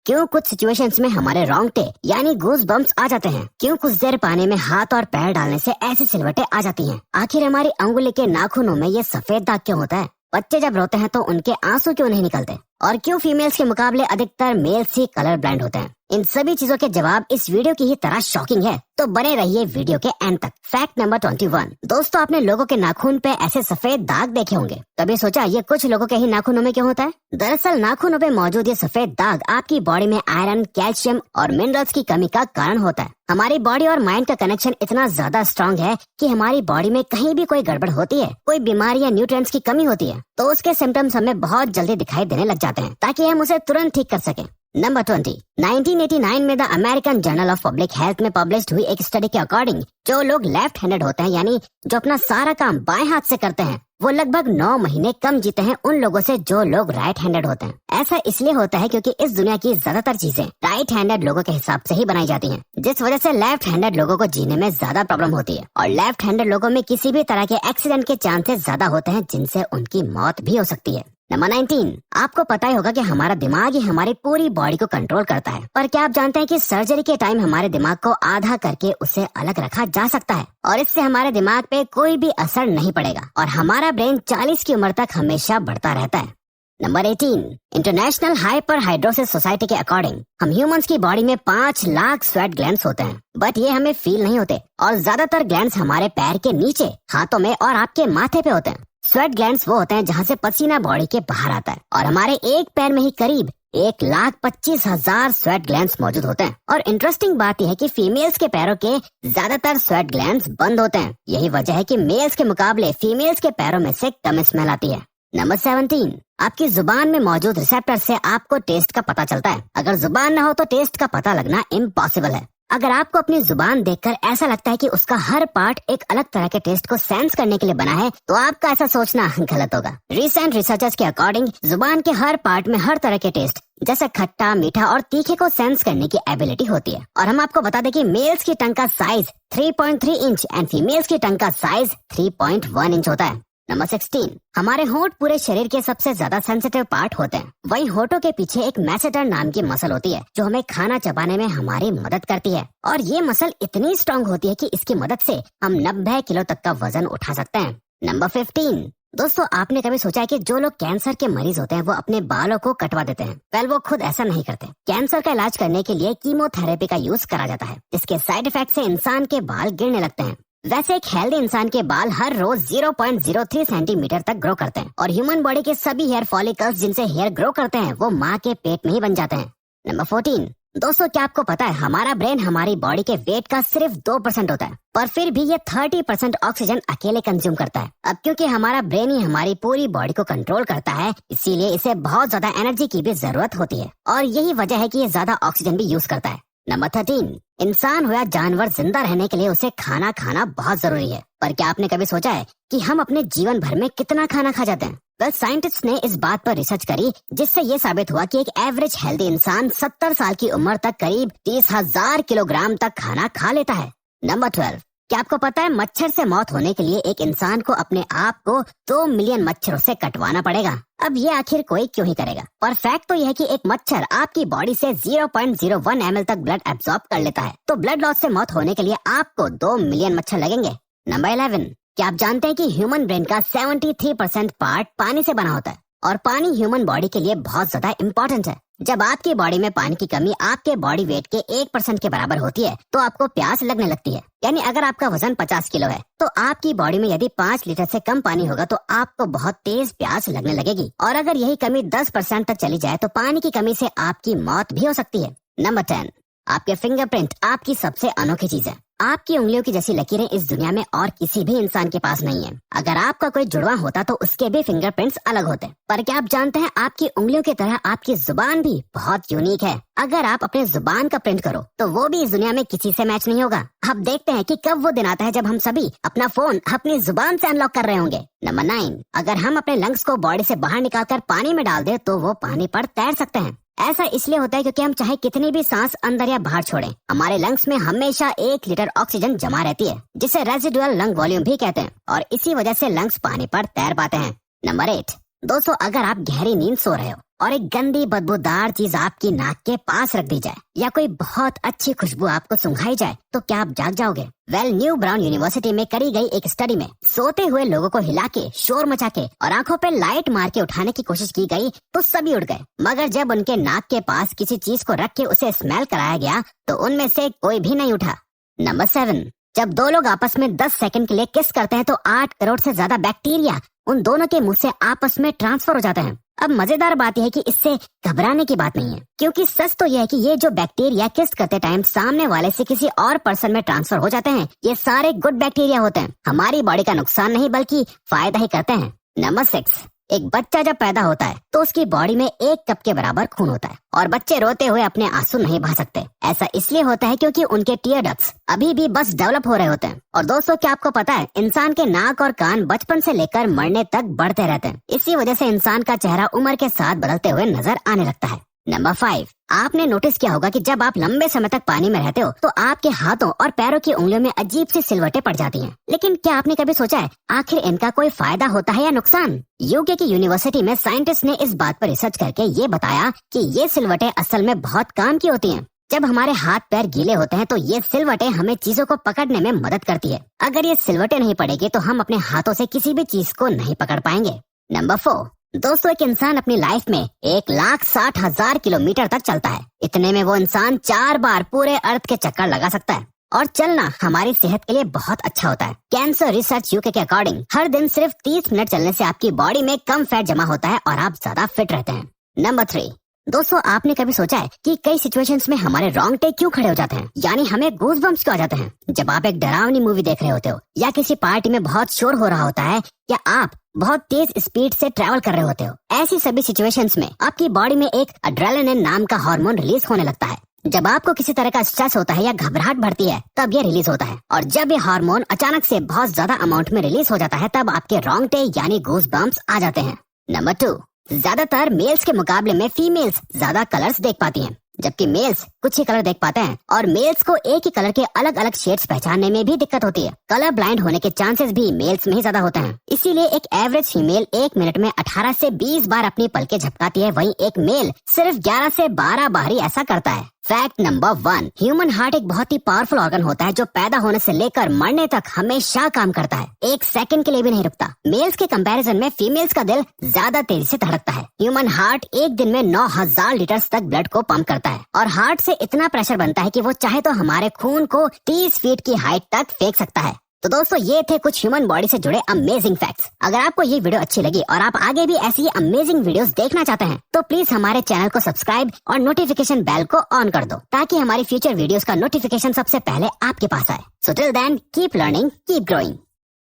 क्यों कुछ सिचुएशंस में हमारे रोंगटे यानी गूज बम्प्स आ जाते हैं, क्यों कुछ देर पानी में हाथ और पैर डालने से ऐसी सिलवटें आ जाती हैं, आखिर हमारी अंगुली के नाखूनों में ये सफेद दाग क्यों होता है, बच्चे जब रोते हैं तो उनके आंसू क्यों नहीं निकलते, और क्यों फीमेल्स के मुकाबले अधिकतर मेल्स ही कलर ब्लाइंड होते हैं। इन सभी चीजों के जवाब इस वीडियो की ही तरह शॉकिंग है, तो बने रहिए वीडियो के एंड तक। Fact number 21। दोस्तों, आपने लोगों के नाखून पे ऐसे सफेद दाग देखे होंगे। कभी सोचा ये कुछ लोगों के ही नाखूनों में क्यों होता है? दरअसल नाखूनों पे मौजूद ये सफेद दाग आपकी बॉडी में आयरन, कैल्शियम और मिनरल्स की कमी का कारण होता है। हमारी बॉडी और माइंड का कनेक्शन इतना ज्यादा स्ट्रांग है कि हमारी बॉडी में कहीं भी कोई गड़बड़ होती है, कोई बीमारी या न्यूट्रिएंट्स की कमी होती है, तो उसके सिम्टम्स हमें बहुत जल्दी दिखाई देने लग जाते हैं, ताकि हम उसे तुरंत ठीक कर सकें। नंबर 20। 1989 में the American journal of public health में पब्लिश्ड हुई एक स्टडी के अकॉर्डिंग जो लोग लेफ्ट हैंडेड होते हैं, यानी जो अपना सारा काम बाएं हाथ से करते हैं, वो लगभग 9 महीने कम जीते हैं उन लोगों से जो लोग राइट हैंडेड होते हैं। ऐसा इसलिए होता है क्योंकि इस दुनिया की ज्यादातर चीजें राइट हैंडेड लोगों के हिसाब से ही बनाई जाती हैं, जिस वजह से लेफ्ट हैंडेड लोगों को जीने में ज्यादा प्रॉब्लम होती है, और लेफ्ट हैंडेड लोगों में किसी भी तरह के एक्सीडेंट के चांसेस ज्यादा होते हैं, जिनसे उनकी मौत भी हो सकती है। नंबर 19। आपको पता ही होगा कि हमारा दिमाग ही हमारी पूरी बॉडी को कंट्रोल करता है, पर क्या आप जानते हैं कि सर्जरी के टाइम हमारे दिमाग को आधा करके उसे अलग रखा जा सकता है, और इससे हमारे दिमाग पे कोई भी असर नहीं पड़ेगा, और हमारा ब्रेन 40 की उम्र तक हमेशा बढ़ता रहता है। नंबर 18। इंटरनेशनल हाइपरहाइड्रोसिस सोसाइटी के अकॉर्डिंग हम ह्यूमंस की बॉडी में 5 लाख स्वेट ग्लैंड्स होते हैं, बट ये हमें फील नहीं होते, और ज्यादातर ग्लैंड्स हमारे पैर के नीचे, हाथों में और आपके माथे पे होते हैं। स्वेट ग्लैंड्स वो होते हैं जहाँ से पसीना बॉडी के बाहर आता है, और हमारे एक पैर में ही करीब 1,25,000 स्वेट ग्लैंड्स मौजूद होते हैं। और इंटरेस्टिंग बात यह है कि फीमेल्स के पैरों के ज्यादातर स्वेट ग्लैंड्स बंद होते हैं। यही वजह है कि मेल्स के मुकाबले फीमेल्स के पैरों में से कम स्मेल आती है। नंबर 17। आपकी जुबान में मौजूद रिसेप्टर से आपको टेस्ट का पता चलता है। अगर जुबान न हो तो टेस्ट का पता लगना इम्पॉसिबल है। अगर आपको अपनी जुबान देखकर ऐसा लगता है कि उसका हर पार्ट एक अलग तरह के टेस्ट को सेंस करने के लिए बना है, तो आपका ऐसा सोचना गलत होगा। रिसेंट रिसर्चर्स के अकॉर्डिंग जुबान के हर पार्ट में हर तरह के टेस्ट जैसे खट्टा, मीठा और तीखे को सेंस करने की एबिलिटी होती है। और हम आपको बता दें कि मेल्स की टंग का साइज 3.3 इंच एंड फीमेल्स की टंग का साइज 3.1 इंच होता है। नंबर 16। हमारे होंठ पूरे शरीर के सबसे ज्यादा सेंसिटिव पार्ट होते हैं। वहीं होठों के पीछे एक मैसेटर नाम की मसल होती है, जो हमें खाना चबाने में हमारी मदद करती है, और ये मसल इतनी स्ट्रांग होती है कि इसकी मदद से हम 90 किलो तक का वजन उठा सकते हैं। नंबर 15। दोस्तों, आपने कभी सोचा है कि जो लोग कैंसर के मरीज होते हैं वो अपने बालों को कटवा देते हैं? वेल, वो खुद ऐसा नहीं करते। कैंसर का इलाज करने के लिए कीमोथेरेपी का यूज करा जाता है, जिसके साइड इफेक्ट से इंसान के बाल गिरने लगते हैं। वैसे एक हेल्दी इंसान के बाल हर रोज 0.03 सेंटीमीटर तक ग्रो करते हैं, और ह्यूमन बॉडी के सभी हेयर फॉलिकल्स जिनसे हेयर ग्रो करते हैं वो माँ के पेट में ही बन जाते हैं। नंबर 14। दोस्तों, क्या आपको पता है हमारा ब्रेन हमारी बॉडी के वेट का सिर्फ 2% होता है, पर फिर भी ये 30% ऑक्सीजन अकेले कंज्यूम करता है। अब क्योंकि हमारा ब्रेन ही हमारी पूरी बॉडी को कंट्रोल करता है, इसीलिए इसे बहुत ज्यादा एनर्जी की भी जरूरत होती है, और यही वजह है कि ये ज्यादा ऑक्सीजन भी यूज करता है। नंबर 13। इंसान हो या जानवर, जिंदा रहने के लिए उसे खाना खाना बहुत जरूरी है, पर क्या आपने कभी सोचा है कि हम अपने जीवन भर में कितना खाना खा जाते हैं? वेल, साइंटिस्ट ने इस बात पर रिसर्च करी, जिससे ये साबित हुआ कि एक एवरेज हेल्दी इंसान 70 साल की उम्र तक करीब 30,000 किलोग्राम तक खाना खा लेता है। नंबर 12। क्या आपको पता है मच्छर से मौत होने के लिए एक इंसान को अपने आप को 2 मिलियन मच्छरों से कटवाना पड़ेगा? अब ये आखिर कोई क्यों ही करेगा? पर फैक्ट तो यह है कि एक मच्छर आपकी बॉडी से 0.01 ml तक ब्लड एब्जॉर्ब कर लेता है, तो ब्लड लॉस से मौत होने के लिए आपको 2 मिलियन मच्छर लगेंगे। नंबर 11। क्या आप जानते हैं कि ह्यूमन ब्रेन का 73% पार्ट पानी से बना होता है, और पानी ह्यूमन बॉडी के लिए बहुत ज्यादा इम्पोर्टेंट है। जब आपकी बॉडी में पानी की कमी आपके बॉडी वेट के 1% के बराबर होती है, तो आपको प्यास लगने लगती है। यानी अगर आपका वजन 50 किलो है, तो आपकी बॉडी में यदि 5 लीटर से कम पानी होगा तो आपको बहुत तेज प्यास लगने लगेगी, और अगर यही कमी 10% तक चली जाए तो पानी की कमी से आपकी मौत भी हो सकती है। नंबर 10। आपके फिंगरप्रिंट आपकी सबसे अनोखी चीज है। आपकी उंगलियों की जैसी लकीरें इस दुनिया में और किसी भी इंसान के पास नहीं है। अगर आपका कोई जुड़वा होता तो उसके भी फिंगरप्रिंट्स अलग होते। पर क्या आप जानते हैं आपकी उंगलियों की तरह आपकी जुबान भी बहुत यूनिक है। अगर आप अपने जुबान का प्रिंट करो तो वो भी इस दुनिया में किसी से मैच नहीं होगा। अब देखते हैं कि कब वो दिन आता है जब हम सभी अपना फोन अपनी जुबान से अनलॉक कर रहे होंगे। नंबर 9। अगर हम अपने लंग्स को बॉडी से बाहर निकालकर पानी में डाल दे तो वो पानी पर तैर सकते हैं। ऐसा इसलिए होता है क्योंकि हम चाहे कितनी भी सांस अंदर या बाहर छोड़ें, हमारे लंग्स में हमेशा 1 लीटर ऑक्सीजन जमा रहती है, जिसे रेजिडुअल लंग वॉल्यूम भी कहते हैं, और इसी वजह से लंग्स पानी पर तैर पाते हैं। नंबर 8। दोस्तों अगर आप गहरी नींद सो रहे हो और एक गंदी बदबूदार चीज आपकी नाक के पास रख दी जाए या कोई बहुत अच्छी खुशबू आपको सुंघाई जाए तो क्या आप जाग जाओगे? वेल, न्यू ब्राउन यूनिवर्सिटी में करी गई एक स्टडी में सोते हुए लोगों को हिला के, शोर मचा के और आंखों पे लाइट मार के उठाने की कोशिश की गई तो सभी उठ गए, मगर जब उनके नाक के पास किसी चीज को रख के उसे स्मेल कराया गया तो उनमें से कोई भी नहीं उठा। नंबर 7, जब दो लोग आपस में 10 सेकंड के लिए किस करते हैं तो 8 करोड़ से ज्यादा बैक्टीरिया उन दोनों के मुंह से आपस में ट्रांसफर हो जाते हैं। अब मजेदार बात यह है कि इससे घबराने की बात नहीं है, क्योंकि सच तो यह है कि ये जो बैक्टीरिया किस करते टाइम सामने वाले से किसी और पर्सन में ट्रांसफर हो जाते हैं, ये सारे गुड बैक्टीरिया होते हैं, हमारी बॉडी का नुकसान नहीं बल्कि फायदा ही करते हैं। नंबर 6, एक बच्चा जब पैदा होता है तो उसकी बॉडी में 1 कप के बराबर खून होता है और बच्चे रोते हुए अपने आंसू नहीं बहा सकते। ऐसा इसलिए होता है क्योंकि उनके टीयर डक्ट्स अभी भी बस डेवलप हो रहे होते हैं। और दोस्तों क्या आपको पता है, इंसान के नाक और कान बचपन से लेकर मरने तक बढ़ते रहते हैं। इसी वजह से इंसान का चेहरा उम्र के साथ बदलते हुए नजर आने लगता है। नंबर 5, आपने नोटिस किया होगा कि जब आप लंबे समय तक पानी में रहते हो तो आपके हाथों और पैरों की उंगलियों में अजीब सी सिलवटें पड़ जाती हैं। लेकिन क्या आपने कभी सोचा है आखिर इनका कोई फायदा होता है या नुकसान? यूके की यूनिवर्सिटी में साइंटिस्ट ने इस बात पर रिसर्च करके ये बताया कि ये सिलवटें असल में बहुत काम की होती हैं। जब हमारे हाथ पैर गीले होते हैं तो ये सिलवटें हमें चीजों को पकड़ने में मदद करती है। अगर ये सिलवटें नहीं पड़ेगी तो हम अपने हाथों से किसी भी चीज को नहीं पकड़ पाएंगे। नंबर 4, दोस्तों एक इंसान अपनी लाइफ में 1,60,000 किलोमीटर तक चलता है। इतने में वो इंसान 4 बार पूरे अर्थ के चक्कर लगा सकता है। और चलना हमारी सेहत के लिए बहुत अच्छा होता है। कैंसर रिसर्च यूके के अकॉर्डिंग हर दिन सिर्फ 30 मिनट चलने से आपकी बॉडी में कम फैट जमा होता है और आप ज्यादा फिट रहते हैं। नंबर 3, दोस्तों आपने कभी सोचा है कि कई सिचुएशंस में हमारे रोंगटे क्यों खड़े हो जाते हैं, यानी हमें गूज बम्प्स क्यों आ जाते हैं? जब आप एक डरावनी मूवी देख रहे होते हो या किसी पार्टी में बहुत शोर हो रहा होता है या आप बहुत तेज स्पीड से ट्रैवल कर रहे होते हो, ऐसी सभी सिचुएशंस में आपकी बॉडी में एक एड्रेनालिन नाम का हार्मोन रिलीज होने लगता है। जब आपको किसी तरह का स्ट्रेस होता है या घबराहट बढ़ती है तब ये रिलीज होता है, और जब ये हार्मोन अचानक से बहुत ज्यादा अमाउंट में रिलीज हो जाता है तब आपके रोंगटे यानी गूज बम्प्स आ जाते हैं। नंबर 2, ज्यादातर मेल्स के मुकाबले में फीमेल्स ज्यादा कलर्स देख पाती हैं, जबकि मेल्स कुछ ही कलर देख पाते हैं और मेल्स को एक ही कलर के अलग अलग शेड्स पहचानने में भी दिक्कत होती है। कलर ब्लाइंड होने के चांसेस भी मेल्स में ही ज्यादा होते हैं। इसीलिए एक एवरेज फीमेल 1 मिनट में 18 से 20 बार अपनी पलकें झपकाती है, वहीं एक मेल सिर्फ 11 से 12 बार ही ऐसा करता है। फैक्ट नंबर 1, ह्यूमन हार्ट एक बहुत ही पावरफुल ऑर्गन होता है जो पैदा होने से लेकर मरने तक हमेशा काम करता है, 1 सेकंड के लिए भी नहीं रुकता। मेल्स के कंपैरिजन में फीमेल्स का दिल ज्यादा तेजी से धड़कता है। ह्यूमन हार्ट एक दिन में 9,000 लीटर तक ब्लड को पंप करता है और हार्ट से इतना प्रेशर बनता है कि वो चाहे तो हमारे खून को 30 फीट की हाइट तक फेंक सकता है। तो दोस्तों ये थे कुछ ह्यूमन बॉडी से जुड़े अमेजिंग फैक्ट्स। अगर आपको ये वीडियो अच्छी लगी और आप आगे भी ऐसी अमेजिंग वीडियोस देखना चाहते हैं तो प्लीज हमारे चैनल को सब्सक्राइब और नोटिफिकेशन बेल को ऑन कर दो ताकि हमारी फ्यूचर वीडियोस का नोटिफिकेशन सबसे पहले आपके पास आए। So till then keep learning, keep growing.